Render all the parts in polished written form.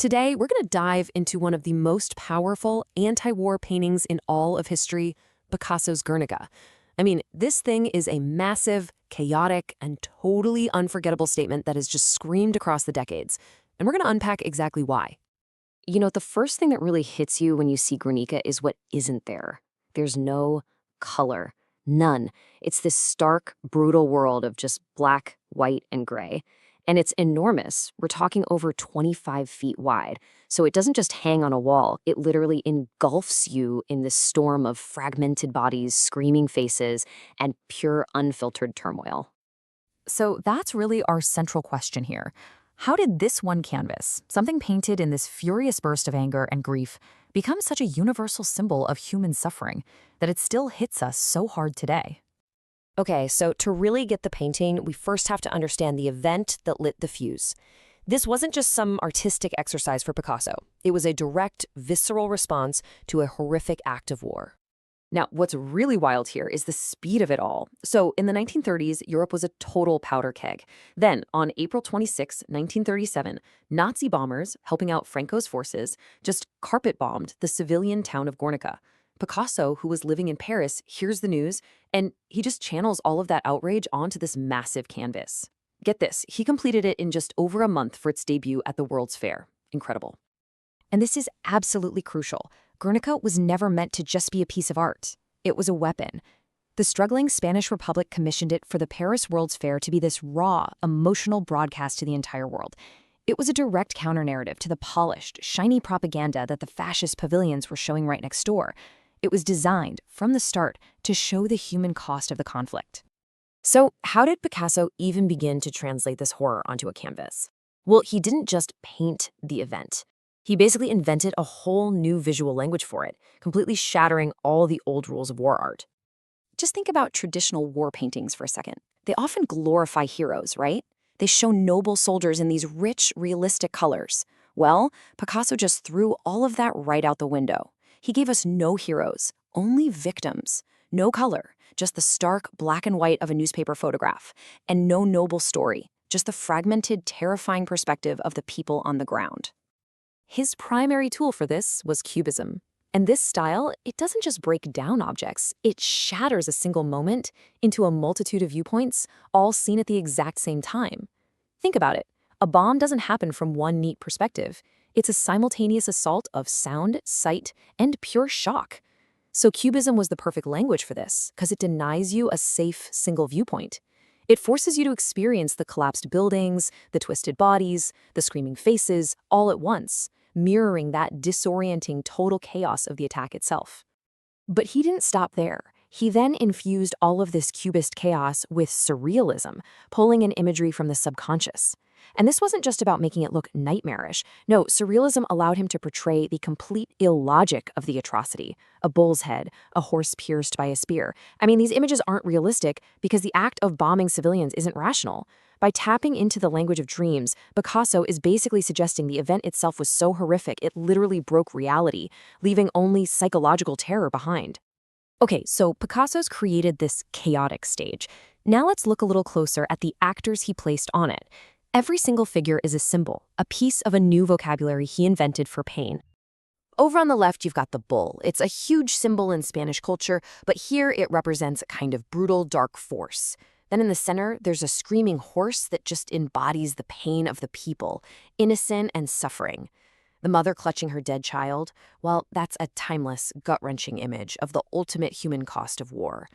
Today, we're going to dive into one of the most powerful anti-war paintings in all of history, Picasso's Guernica. I mean, this thing is a massive, chaotic, and totally unforgettable statement that has just screamed across the decades. And we're going to unpack exactly why. You know, the first thing that really hits you when you see Guernica is what isn't there. There's no color, none. It's this stark, brutal world of just black, white, and gray. And it's enormous. We're talking over 25 feet wide. So it doesn't just hang on a wall, it literally engulfs you in this storm of fragmented bodies, screaming faces, and pure unfiltered turmoil. So that's really our central question here. How did this one canvas, something painted in this furious burst of anger and grief, become such a universal symbol of human suffering that it still hits us so hard today? Okay, so to really get the painting, we first have to understand the event that lit the fuse. This wasn't just some artistic exercise for Picasso. It was a direct, visceral response to a horrific act of war. Now, what's really wild here is the speed of it all. So, in the 1930s, Europe was a total powder keg. Then, on April 26, 1937, Nazi bombers, helping out Franco's forces, just carpet-bombed the civilian town of Guernica. Picasso, who was living in Paris, hears the news, and he just channels all of that outrage onto this massive canvas. Get this, he completed it in just over a month for its debut at the World's Fair. Incredible. And this is absolutely crucial. Guernica was never meant to just be a piece of art. It was a weapon. The struggling Spanish Republic commissioned it for the Paris World's Fair to be this raw, emotional broadcast to the entire world. It was a direct counter-narrative to the polished, shiny propaganda that the fascist pavilions were showing right next door. It was designed, from the start, to show the human cost of the conflict. So, how did Picasso even begin to translate this horror onto a canvas? Well, he didn't just paint the event. He basically invented a whole new visual language for it, completely shattering all the old rules of war art. Just think about traditional war paintings for a second. They often glorify heroes, right? They show noble soldiers in these rich, realistic colors. Well, Picasso just threw all of that right out the window. He gave us no heroes, only victims. No color, just the stark black and white of a newspaper photograph. And no noble story, just the fragmented, terrifying perspective of the people on the ground. His primary tool for this was Cubism. And this style, it doesn't just break down objects, it shatters a single moment into a multitude of viewpoints, all seen at the exact same time. Think about it. A bomb doesn't happen from one neat perspective. It's a simultaneous assault of sound, sight, and pure shock. So Cubism was the perfect language for this, because it denies you a safe, single viewpoint. It forces you to experience the collapsed buildings, the twisted bodies, the screaming faces, all at once, mirroring that disorienting total chaos of the attack itself. But he didn't stop there. He then infused all of this cubist chaos with surrealism, pulling in imagery from the subconscious. And this wasn't just about making it look nightmarish. No, surrealism allowed him to portray the complete illogic of the atrocity. A bull's head, a horse pierced by a spear. I mean, these images aren't realistic because the act of bombing civilians isn't rational. By tapping into the language of dreams, Picasso is basically suggesting the event itself was so horrific it literally broke reality, leaving only psychological terror behind. Okay, so Picasso's created this chaotic stage. Now let's look a little closer at the actors he placed on it. Every single figure is a symbol, a piece of a new vocabulary he invented for pain. Over on the left, you've got the bull. It's a huge symbol in Spanish culture, but here it represents a kind of brutal, dark force. Then in the center, there's a screaming horse that just embodies the pain of the people, innocent and suffering. The mother clutching her dead child, well, that's a timeless, gut-wrenching image of the ultimate human cost of war.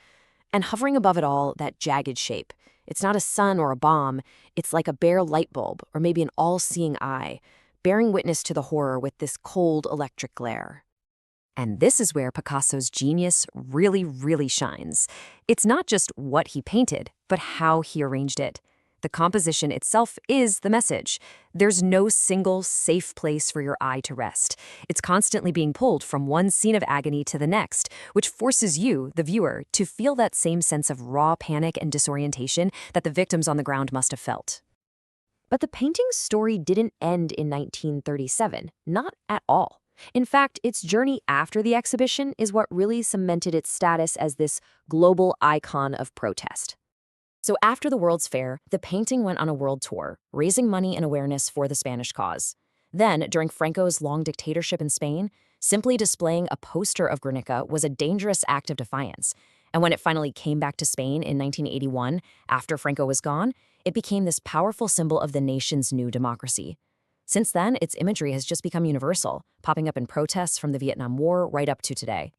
And hovering above it all, that jagged shape. It's not a sun or a bomb, it's like a bare light bulb, or maybe an all-seeing eye, bearing witness to the horror with this cold electric glare. And this is where Picasso's genius really, really shines. It's not just what he painted, but how he arranged it. The composition itself is the message. There's no single safe place for your eye to rest. It's constantly being pulled from one scene of agony to the next, which forces you, the viewer, to feel that same sense of raw panic and disorientation that the victims on the ground must have felt. But the painting's story didn't end in 1937, not at all. In fact, its journey after the exhibition is what really cemented its status as this global icon of protest. So after the World's Fair, the painting went on a world tour, raising money and awareness for the Spanish cause. Then, during Franco's long dictatorship in Spain, simply displaying a poster of Guernica was a dangerous act of defiance. And when it finally came back to Spain in 1981, after Franco was gone, it became this powerful symbol of the nation's new democracy. Since then, its imagery has just become universal, popping up in protests from the Vietnam War right up to today.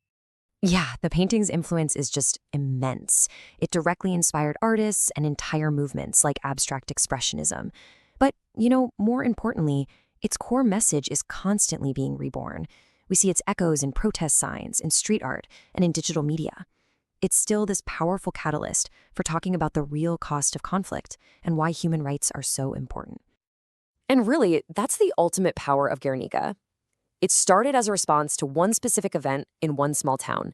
Yeah, the painting's influence is just immense. It directly inspired artists and entire movements like abstract expressionism. But, more importantly, its core message is constantly being reborn. We see its echoes in protest signs, in street art, and in digital media. It's still this powerful catalyst for talking about the real cost of conflict and why human rights are so important. And really, that's the ultimate power of Guernica. It started as a response to one specific event in one small town,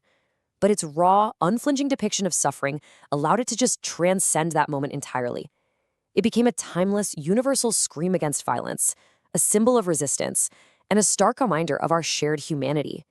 but its raw, unflinching depiction of suffering allowed it to just transcend that moment entirely. It became a timeless, universal scream against violence, a symbol of resistance, and a stark reminder of our shared humanity.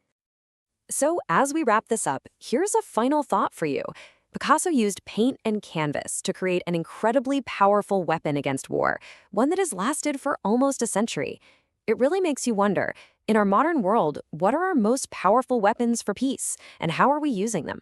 So, as we wrap this up, here's a final thought for you. Picasso used paint and canvas to create an incredibly powerful weapon against war, one that has lasted for almost a century. It really makes you wonder, in our modern world, what are our most powerful weapons for peace, and how are we using them?